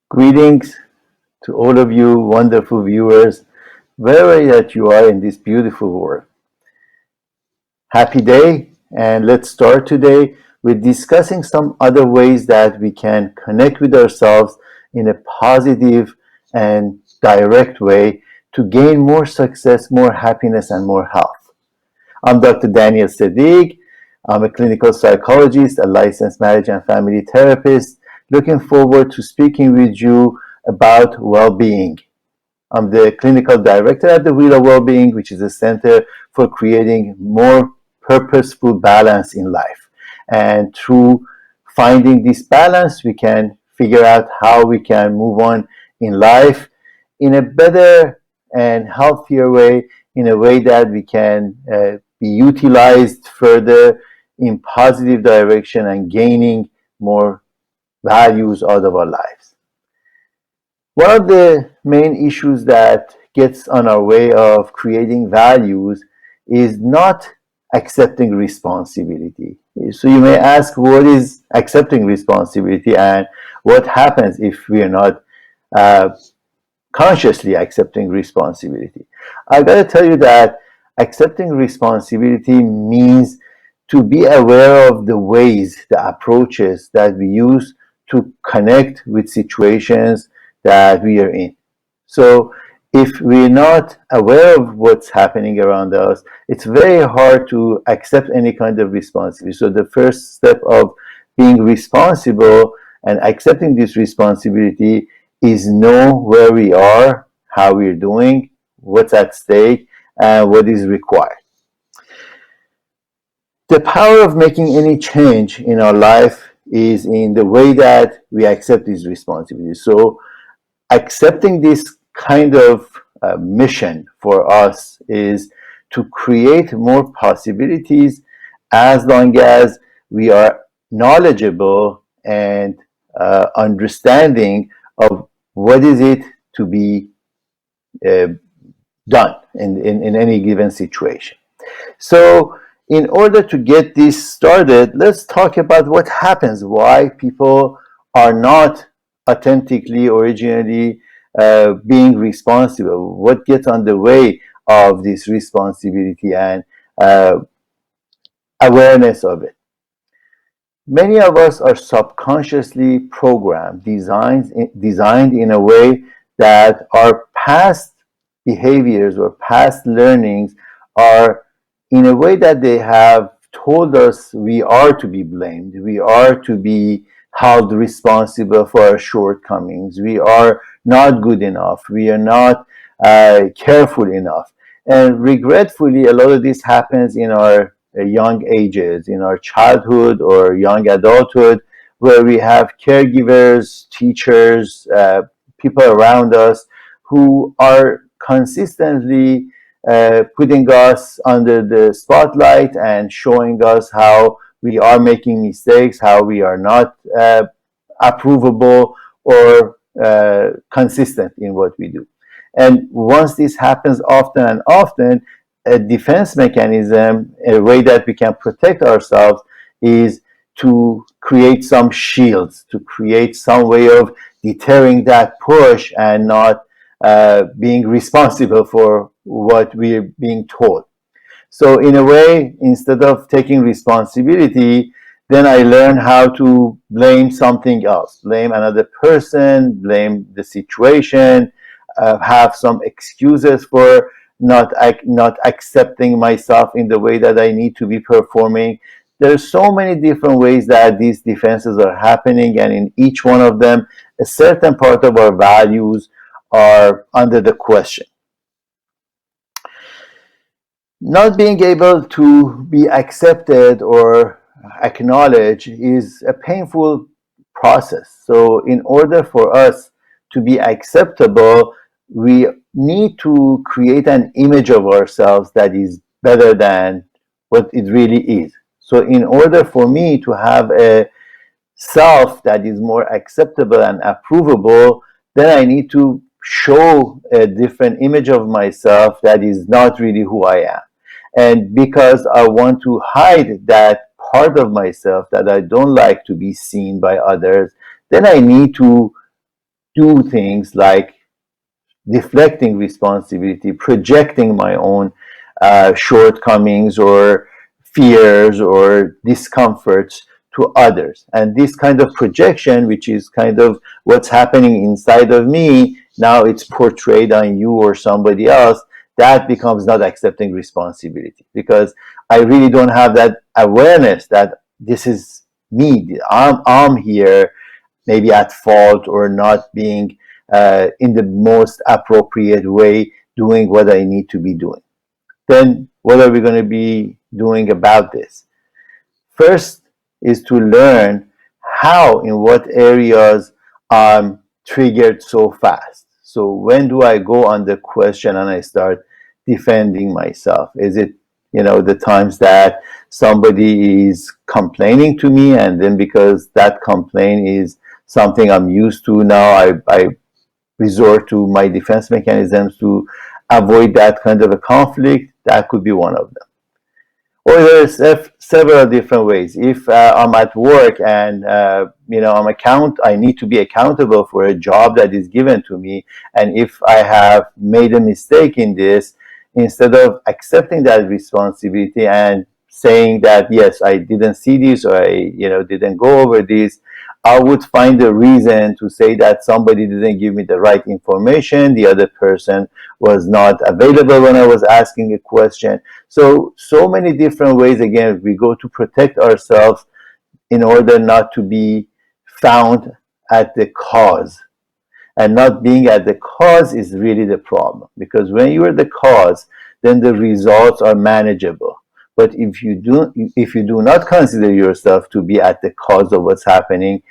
Greetings to all of you wonderful viewers, wherever that you are in this beautiful world. Happy day, and let's start today with discussing some other ways that we can connect with ourselves in a positive and direct way to gain more success, more happiness, and more health. I'm Dr. Daniel Sadigh. I'm a clinical psychologist, a licensed marriage and family therapist. Looking forward to speaking with you about well-being. I'm the clinical director at the Wheel of Wellbeing, which is a center for creating more purposeful balance in life. And through finding this balance, we can figure out how we can move on in life in a better and healthier way, in a way that we can be utilized further in positive direction and gaining more values out of our lives. One of the main issues that gets on our way of creating values is not accepting responsibility. So you may ask, what is accepting responsibility and what happens if we are not consciously accepting responsibility? I got to tell you that accepting responsibility means to be aware of the ways, the approaches that we use to connect with situations that we are in. So if we're not aware of what's happening around us, it's very hard to accept any kind of responsibility. So the first step of being responsible and accepting this responsibility is know where we are, how we're doing, what's at stake, and what is required. The power of making any change in our life is in the way that we accept these responsibilities. So accepting this kind of mission for us is to create more possibilities as long as we are knowledgeable and understanding of what is it to be done in any given situation. So in order to get this started, let's talk about what happens, why people are not authentically, originally being responsible, what gets on the way of this responsibility and awareness of it. Many of us are subconsciously programmed, designed in a way that our past behaviors or past learnings are in a way that they have told us we are to be blamed, we are to be held responsible for our shortcomings, we are not good enough, we are not careful enough. And regretfully, a lot of this happens in our young ages, in our childhood or young adulthood, where we have caregivers, teachers, people around us who are consistently putting us under the spotlight and showing us how we are making mistakes, how we are not approvable or consistent in what we do. And once this happens often and often, a defense mechanism, a way that we can protect ourselves, is to create some shields, to create some way of deterring that push and not being responsible for what we're being told. So in a way, instead of taking responsibility, then I learn how to blame something else, blame another person, blame the situation, have some excuses for not accepting myself in the way that I need to be performing. There are so many different ways that these defenses are happening, and in each one of them, a certain part of our values are under the question. Not being able to be accepted or acknowledged is a painful process. So in order for us to be acceptable, we need to create an image of ourselves that is better than what it really is. So in order for me to have a self that is more acceptable and approvable, then I need to show a different image of myself that is not really who I am. And because I want to hide that part of myself that I don't like to be seen by others, then I need to do things like deflecting responsibility, projecting my own shortcomings or fears or discomforts to others. And this kind of projection, which is kind of what's happening inside of me, now it's portrayed on you or somebody else, that becomes not accepting responsibility, because I really don't have that awareness that this is me. I'm here maybe at fault or not being in the most appropriate way doing what I need to be doing. Then what are we going to be doing about this? First is to learn how, in what areas I'm triggered so fast. So when do I go on the question and I start defending myself? Is it, the times that somebody is complaining to me, and then because that complaint is something I'm used to now, I resort to my defense mechanisms to avoid that kind of a conflict? That could be one of them. Or there's several different ways. If I'm at work and I need to be accountable for a job that is given to me, and if I have made a mistake in this, instead of accepting that responsibility and saying that yes, I didn't see this, or I didn't go over this, I would find a reason to say that somebody didn't give me the right information, the other person was not available when I was asking a question. So many different ways, again, we go to protect ourselves in order not to be found at the cause. And not being at the cause is really the problem, because when you are the cause, then the results are manageable. But if you do not consider yourself to be at the cause of what's happening,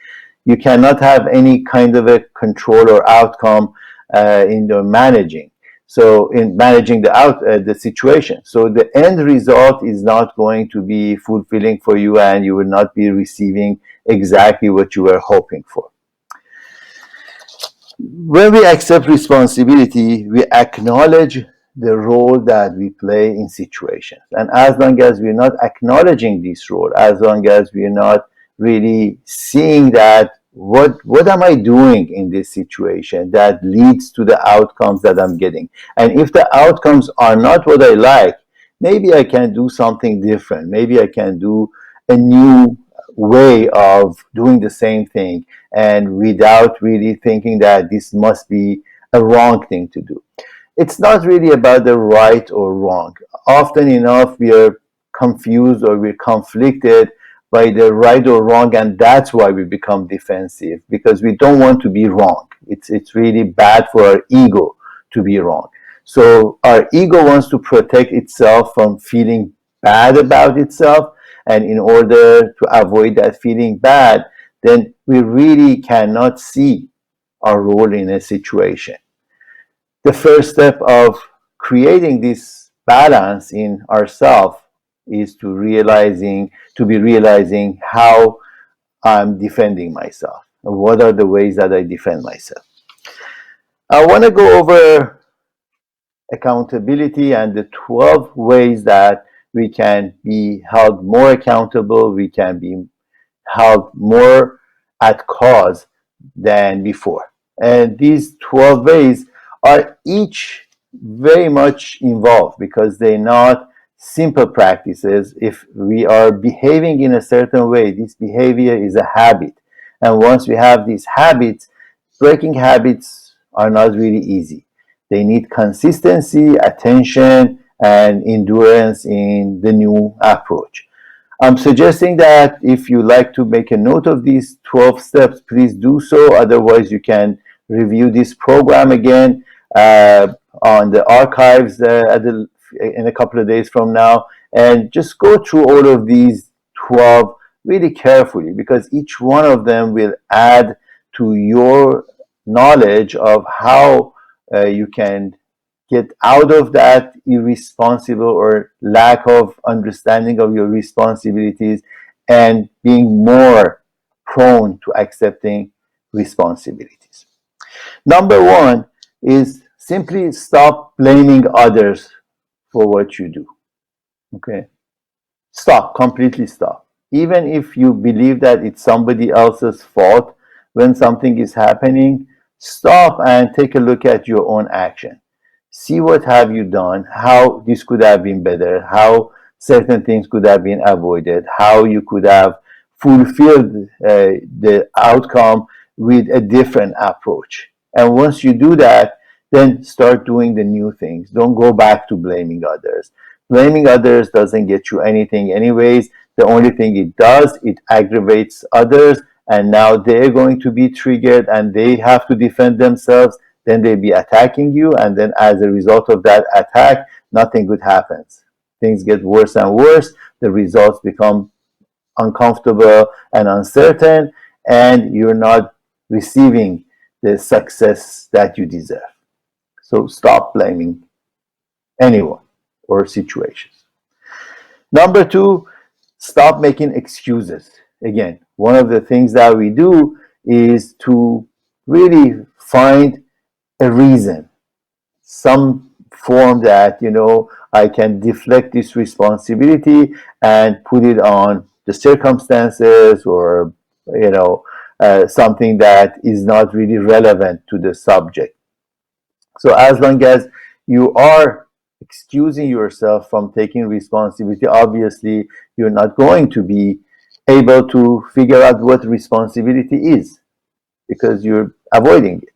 you cannot have any kind of a control or outcome in your managing. So in managing the situation, so the end result is not going to be fulfilling for you, and you will not be receiving exactly what you were hoping for. When we accept responsibility, we acknowledge the role that we play in situations. And as long as we're not acknowledging this role, as long as we're not really seeing that what am I doing in this situation that leads to the outcomes that I'm getting, and if the outcomes are not what I like, maybe I can do something different. Maybe I can do a new way of doing the same thing, and without really thinking that this must be a wrong thing to do. It's not really about the right or wrong. Often enough, we are confused or we're conflicted by the right or wrong, and that's why we become defensive, because we don't want to be wrong. It's really bad for our ego to be wrong. So our ego wants to protect itself from feeling bad about itself, and in order to avoid that feeling bad, then we really cannot see our role in a situation. The first step of creating this balance in ourselves is to be realizing how I'm defending myself. What are the ways that I defend myself? I want to go over accountability and the 12 ways that we can be held more accountable, we can be held more at cause than before. And these 12 ways are each very much involved, because they're not simple practices. If we are behaving in a certain way, this behavior is a habit. And once we have these habits, breaking habits are not really easy. They need consistency, attention, and endurance in the new approach. I'm suggesting that if you like to make a note of these 12 steps, please do so. Otherwise, you can review this program again on the archives in a couple of days from now, and just go through all of these 12 really carefully, because each one of them will add to your knowledge of how you can get out of that irresponsible or lack of understanding of your responsibilities, and being more prone to accepting responsibilities. Number one is simply stop blaming others for what you do. Okay? Stop, completely stop. Even if you believe that it's somebody else's fault when something is happening, Stop and take a look at your own action. See what have you done, how this could have been better, how certain things could have been avoided, how you could have fulfilled the outcome with a different approach. And once you do that, then start doing the new things. Don't go back to blaming others. Blaming others doesn't get you anything anyways. The only thing it does, it aggravates others, and now they're going to be triggered and they have to defend themselves. Then they'll be attacking you, and then as a result of that attack, nothing good happens. Things get worse and worse. The results become uncomfortable and uncertain, and you're not receiving the success that you deserve. So stop blaming anyone or situations. Number two, stop making excuses. Again, one of the things that we do is to really find a reason, some form that, I can deflect this responsibility and put it on the circumstances, or, something that is not really relevant to the subject. So as long as you are excusing yourself from taking responsibility, obviously you're not going to be able to figure out what responsibility is, because you're avoiding it.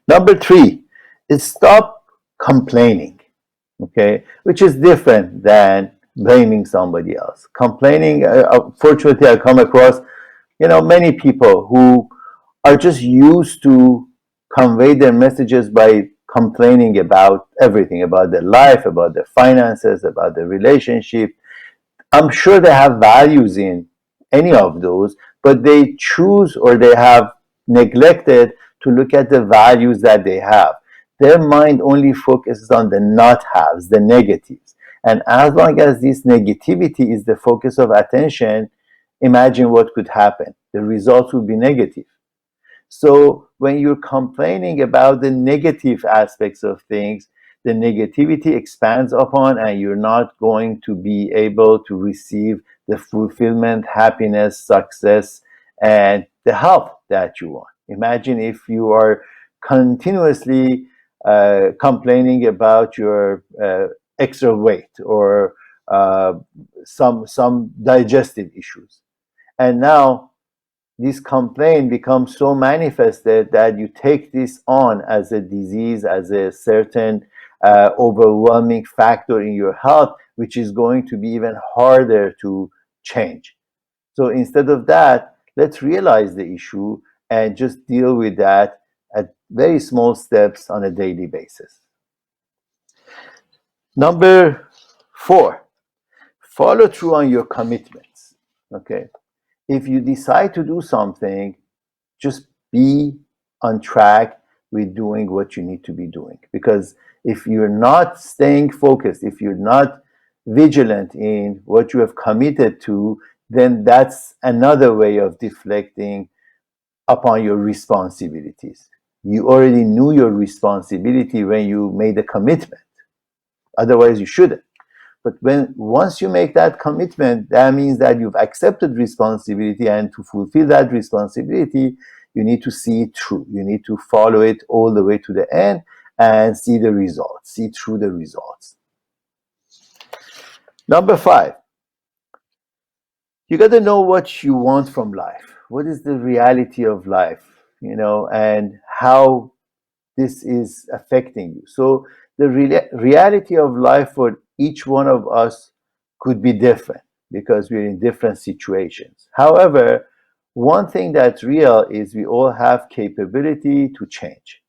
Number three is stop complaining, okay, which is different than blaming somebody else. Complaining, fortunately, I come across, many people who are just used to convey their messages by complaining about everything, about their life, about their finances, about their relationship. I'm sure they have values in any of those, but they choose, or they have neglected to look at the values that they have. Their mind only focuses on the not haves, the negatives. And as long as this negativity is the focus of attention, imagine what could happen. The results would be negative. So when you're complaining about the negative aspects of things, the negativity expands upon, and you're not going to be able to receive the fulfillment, happiness, success, and the health that you want. Imagine if you are continuously complaining about your extra weight, or some digestive issues, and now this complaint becomes so manifested that you take this on as a disease, as a certain overwhelming factor in your health, which is going to be even harder to change. So instead of that, let's realize the issue and just deal with that at very small steps on a daily basis. Number four, follow through on your commitments. Okay. If you decide to do something, just be on track with doing what you need to be doing. Because if you're not staying focused, if you're not vigilant in what you have committed to, then that's another way of deflecting upon your responsibilities. You already knew your responsibility when you made a commitment. Otherwise, you shouldn't. But once you make that commitment, that means that you've accepted responsibility, and to fulfill that responsibility, you need to see it through. You need to follow it all the way to the end and see the results, see through the results. Number five, you got to know what you want from life. What is the reality of life, and how this is affecting you. So the reality of life for each one of us could be different, because we're in different situations. However, one thing that's real is we all have capability to change.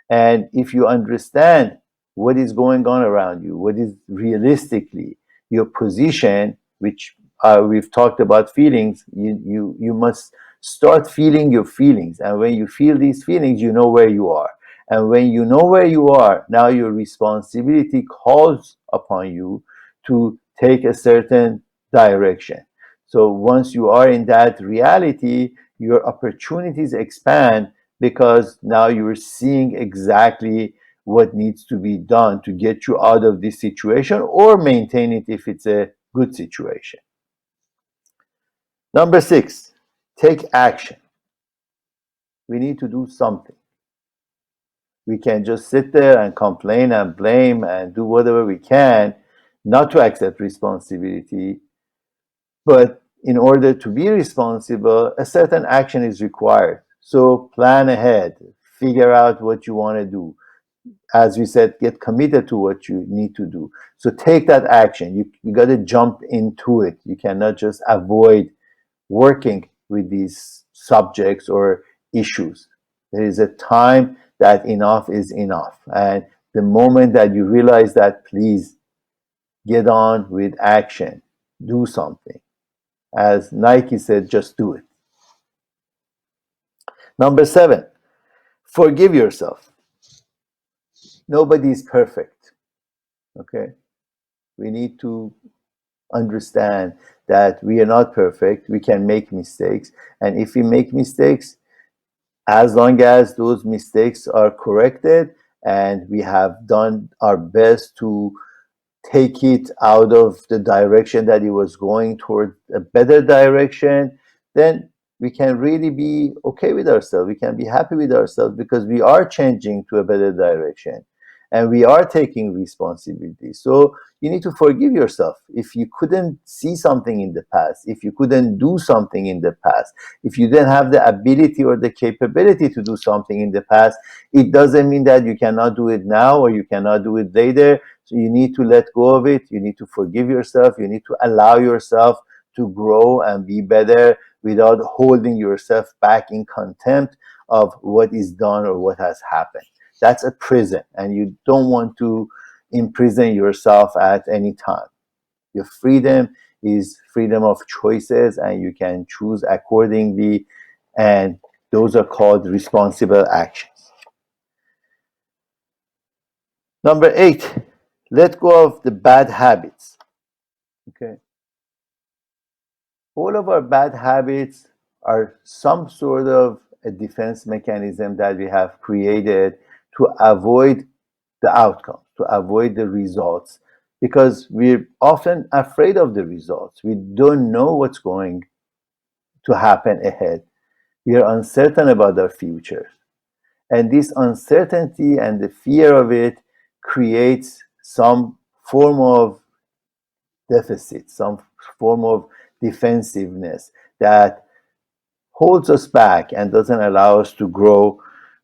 And if you understand what is going on around you, what is realistically your position, which we've talked about feelings, you must start feeling your feelings. And when you feel these feelings, you know where you are. And when you know where you are, now your responsibility calls upon you to take a certain direction. So once you are in that reality, your opportunities expand, because now you're seeing exactly what needs to be done to get you out of this situation, or maintain it if it's a good situation. Number six, take action. We need to do something. We can just sit there and complain and blame and do whatever we can not to accept responsibility. But in order to be responsible, a certain action is required. So plan ahead, figure out what you want to do. As we said, get committed to what you need to do. So take that action. You got to jump into it. You cannot just avoid working with these subjects or issues. There is a time that enough is enough. And the moment that you realize that, please get on with action, do something. As Nike said, just do it. Number 7, forgive yourself. Nobody is perfect. Okay? We need to understand that we are not perfect. We can make mistakes. And if we make mistakes, as long as those mistakes are corrected and we have done our best to take it out of the direction that it was going toward a better direction, then we can really be okay with ourselves. We can be happy with ourselves because we are changing to a better direction and we are taking responsibility. So you need to forgive yourself. If you couldn't see something in the past, if you couldn't do something in the past, if you didn't have the ability or the capability to do something in the past, it doesn't mean that you cannot do it now or you cannot do it later. So you need to let go of it. You need to forgive yourself. You need to allow yourself to grow and be better without holding yourself back in contempt of what is done or what has happened. That's a prison, and you don't want to imprison yourself at any time. Your freedom is freedom of choices, and you can choose accordingly, and those are called responsible actions. Number 8, let go of the bad habits. Okay. All of our bad habits are some sort of a defense mechanism that we have created to avoid the outcome, to avoid the results, because we're often afraid of the results. We don't know what's going to happen ahead. We are uncertain about our future. And this uncertainty and the fear of it creates some form of deficit, some form of defensiveness that holds us back and doesn't allow us to grow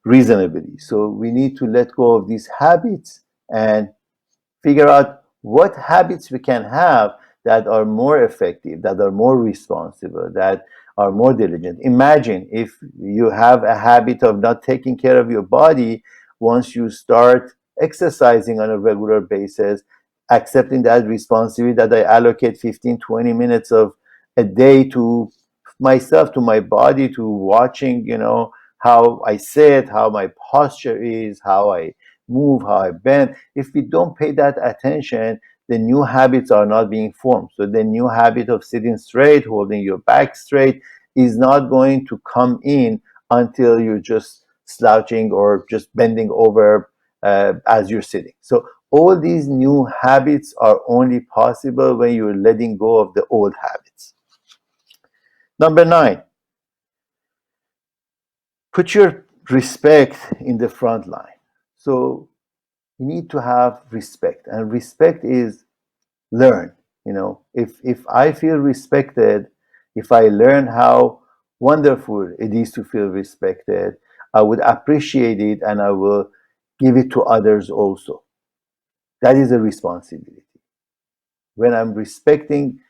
reasonably. So we need to let go of these habits and figure out what habits we can have that are more effective, that are more responsible, that are more diligent. Imagine if you have a habit of not taking care of your body. Once you start exercising on a regular basis, accepting that responsibility that I allocate 15, 20 minutes of a day to myself, to my body, to watching, how I sit, how my posture is, how I move, how I bend. If we don't pay that attention, the new habits are not being formed. So the new habit of sitting straight, holding your back straight, is not going to come in until you're just slouching or just bending over as you're sitting. So all these new habits are only possible when you're letting go of the old habits. Number 9, put your respect in the front line. So you need to have respect, and respect is learn. If I feel respected, if I learn how wonderful it is to feel respected, I would appreciate it and I will give it to others also. That is a responsibility. When I'm respecting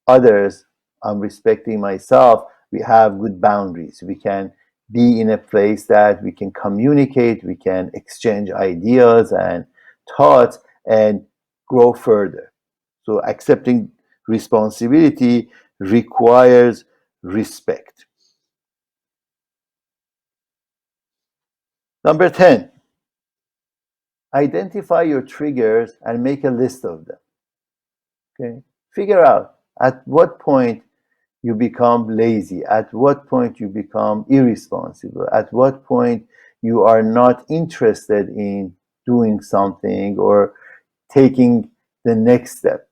others, I'm respecting myself. We have good boundaries. We can be in a place that we can communicate, we can exchange ideas and thoughts and grow further. So accepting responsibility requires respect. Number 10, identify your triggers and make a list of them. Okay? Figure out at what point you become lazy, at what point you become irresponsible, at what point you are not interested in doing something or taking the next step.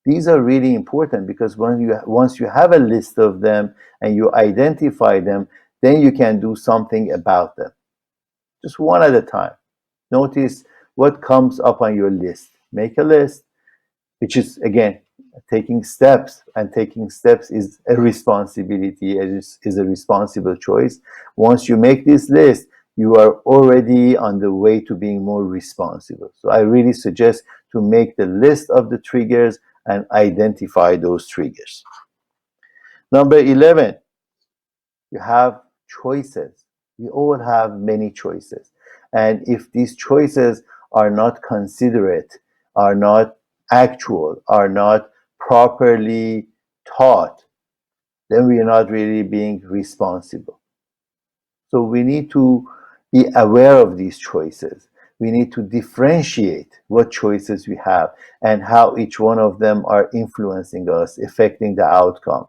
These are really important because once you have a list of them and you identify them, then you can do something about them. just one at a time. Notice what comes up on your list. Make a list, which is, again, taking steps. And taking steps is a responsibility, is a responsible choice. Once you make this list, you are already on the way to being more responsible. So I really suggest to make the list of the triggers and identify those triggers. Number 11, you have choices. We all have many choices. And if these choices are not considerate, are not actual, are not properly taught, then we are not really being responsible. So we need to be aware of these choices. We need to differentiate what choices we have and how each one of them are influencing us, affecting the outcome.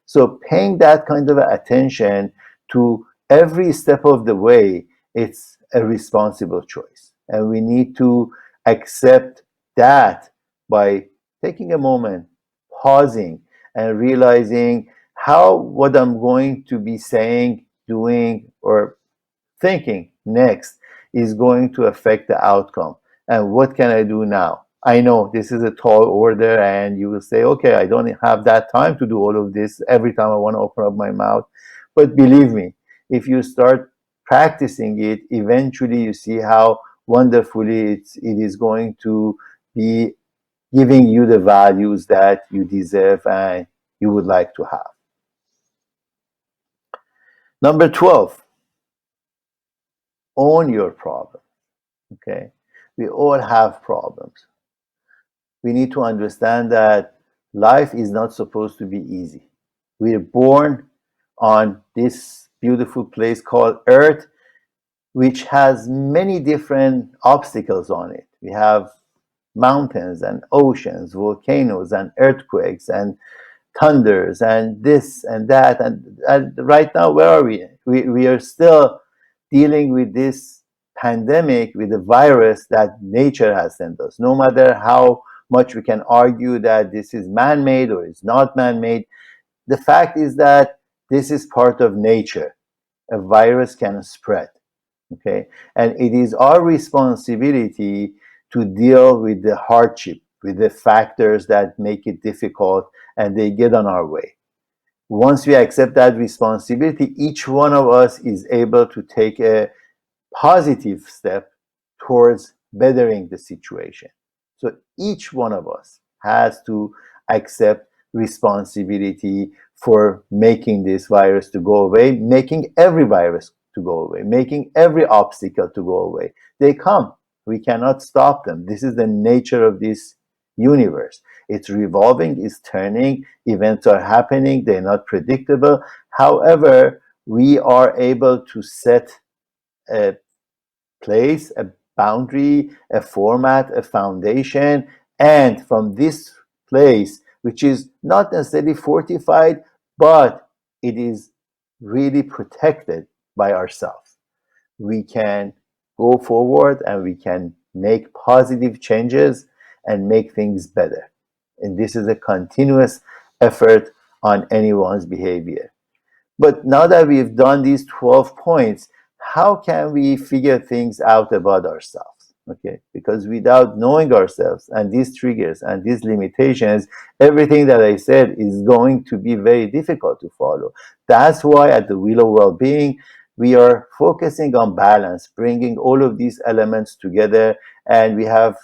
So paying that kind of attention to every step of the way, it's a responsible choice. And we need to accept that by taking a moment, pausing, and realizing how what I'm going to be saying, doing, or thinking next is going to affect the outcome. And what can I do now? I know this is a tall order, and you will say, okay, I don't have that time to do all of this every time I want to open up my mouth. But believe me, if you start practicing it, eventually you see how wonderfully it is going to be giving you the values that you deserve and you would like to have. Number 12, own your problem. Okay, we all have problems. We need to understand that life is not supposed to be easy. We are born on this beautiful place called Earth, which has many different obstacles on it. We have mountains and oceans, volcanoes and earthquakes and thunders and this and that. And right now, where are we? We are still dealing with this pandemic, with the virus that nature has sent us. No matter how much we can argue that this is man-made or it's not man-made, the fact is that this is part of nature. A virus can spread, okay? And it is our responsibility to deal with the hardship, with the factors that make it difficult and they get on our way. Once we accept that responsibility, each one of us is able to take a positive step towards bettering the situation. So each one of us has to accept responsibility for making this virus to go away, making every virus to go away, making every obstacle to go away. They come. We cannot stop them. This is the nature of this universe. It's revolving, it's turning, events are happening, they're not predictable. However, we are able to set a place, a boundary, a format, a foundation, and from this place, which is not necessarily fortified, but it is really protected by ourselves, we can go forward and we can make positive changes and make things better. And this is a continuous effort on anyone's behavior. But now that we've done these 12 points, how can we figure things out about ourselves? Okay, because without knowing ourselves and these triggers and these limitations, everything that I said is going to be very difficult to follow. That's why at the Wheel of Well-Being, we are focusing on balance, bringing all of these elements together, and we have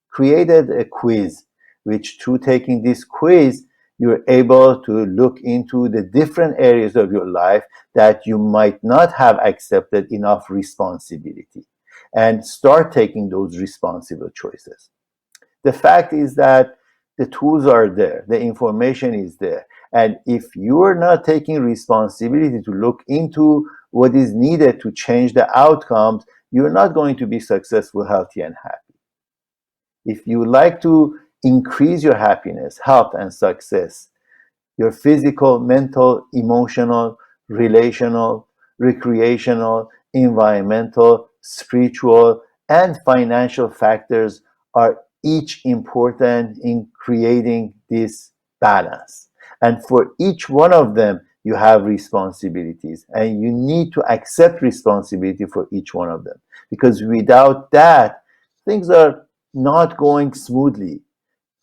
created a quiz, which through taking this quiz, you're able to look into the different areas of your life that you might not have accepted enough responsibility and start taking those responsible choices. The fact is that the tools are there, the information is there. And if you're not taking responsibility to look into what is needed to change the outcomes, you're not going to be successful, healthy, and happy. If you like to increase your happiness, health, and success, your physical, mental, emotional, relational, recreational, environmental, spiritual, and financial factors are each important in creating this balance. And for each one of them, you have responsibilities, and you need to accept responsibility for each one of them, because without that, things are not going smoothly.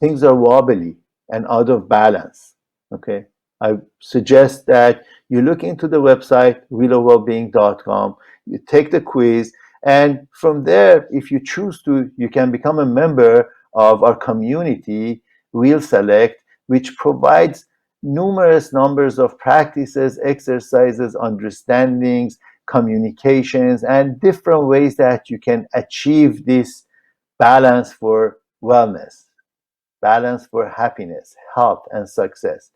Things are wobbly and out of balance. Okay. I suggest that you look into the website willowwellbeing.com, you take the quiz, and from there, if you choose to, you can become a member of our community, Will Select, which provides numerous numbers of practices, exercises, understandings, communications, and different ways that you can achieve this balance for wellness, balance for happiness, health, and success.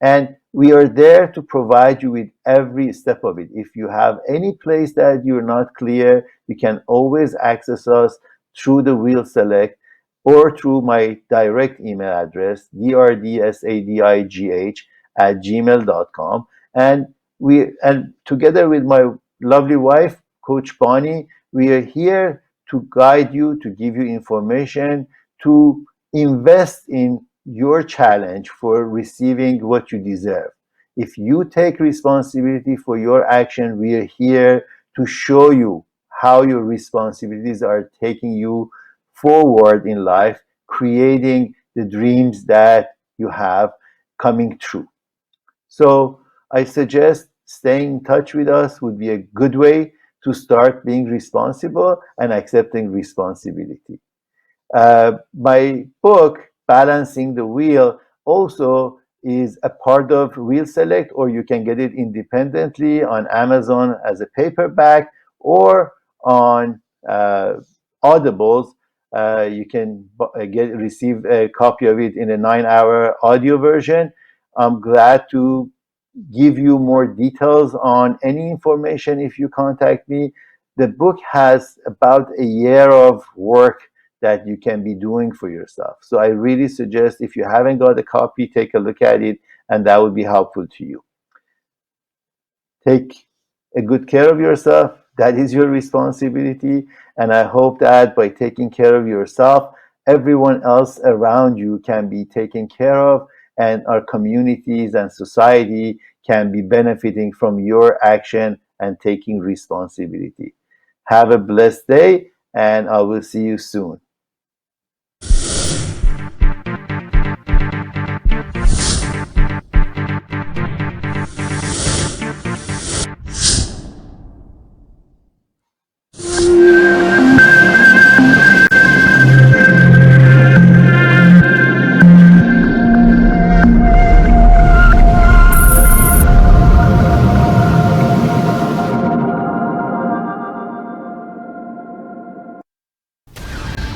And we are there to provide you with every step of it. If you have any place that you're not clear, you can always access us through the Wheel Select or through my direct email address, drdsadigh at gmail.com. And together with my lovely wife, Coach Bonnie, we are here to guide you, to give you information, to invest in your challenge for receiving what you deserve. If you take responsibility for your action, we are here to show you how your responsibilities are taking you forward in life, creating the dreams that you have coming true. So I suggest staying in touch with us would be a good way to start being responsible and accepting responsibility. My book, Balancing the Wheel, also is a part of Wheel Select, or you can get it independently on Amazon as a paperback or on Audibles. You can receive a copy of it in a 9-hour audio version. I'm glad to give you more details on any information if you contact me. The book has about a year of work that you can be doing for yourself. So I really suggest, if you haven't got a copy, take a look at it, and that would be helpful to you. Take a good care of yourself. That is your responsibility. And I hope that by taking care of yourself, everyone else around you can be taken care of, and our communities and society can be benefiting from your action and taking responsibility. Have a blessed day, and I will see you soon.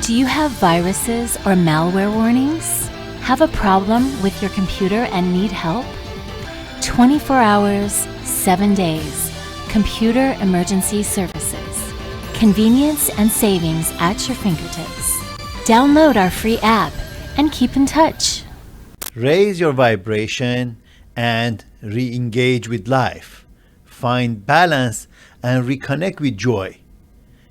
Do you have viruses or malware warnings? Have a problem with your computer and need help? 24 hours, 7 days. Computer Emergency Services. Convenience and savings at your fingertips. Download our free app and keep in touch. Raise your vibration and re-engage with life. Find balance and reconnect with joy.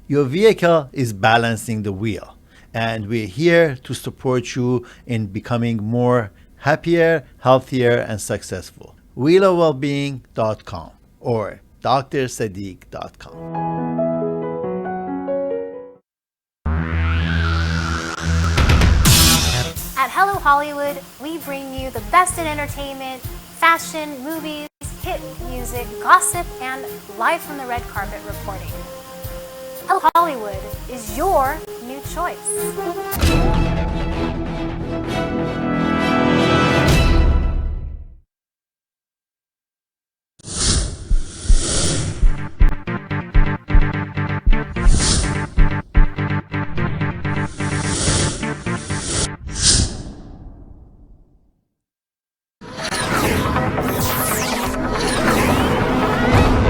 Your vehicle is balancing the wheel, and we're here to support you in becoming more happier, healthier, and successful. willowwellbeing.com or drsadigh.com. At Hello Hollywood, we bring you the best in entertainment, fashion, movies, hit music, gossip, and live from the red carpet reporting. Hello Hollywood is your new choice.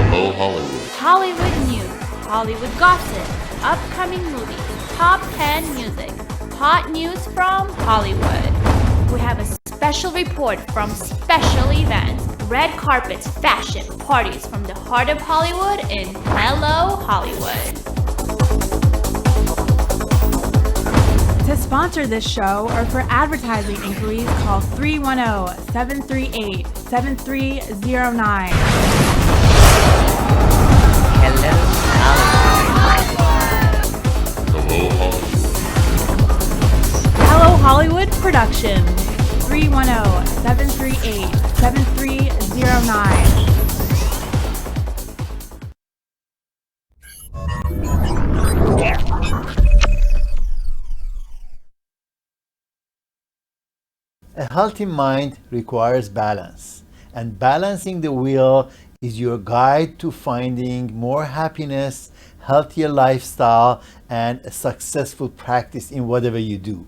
Hello Hollywood. Hollywood news, Hollywood gossip, upcoming movies, top 10 music, hot news from Hollywood. We have a special report from special events, red carpets, fashion, parties from the heart of Hollywood in Hello Hollywood. To sponsor sponsor this show or for advertising inquiries, call 310-738-7309. Hello Hollywood Productions, 310-738-7309. A healthy mind requires balance, and balancing the wheel is your guide to finding more happiness, healthier lifestyle, and a successful practice in whatever you do.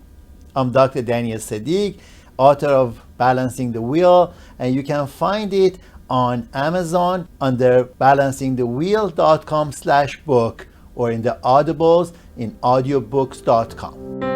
I'm Dr. Daniel Sadigh, author of Balancing the Wheel, and you can find it on Amazon under balancingthewheel.com/book or in the Audibles in audiobooks.com.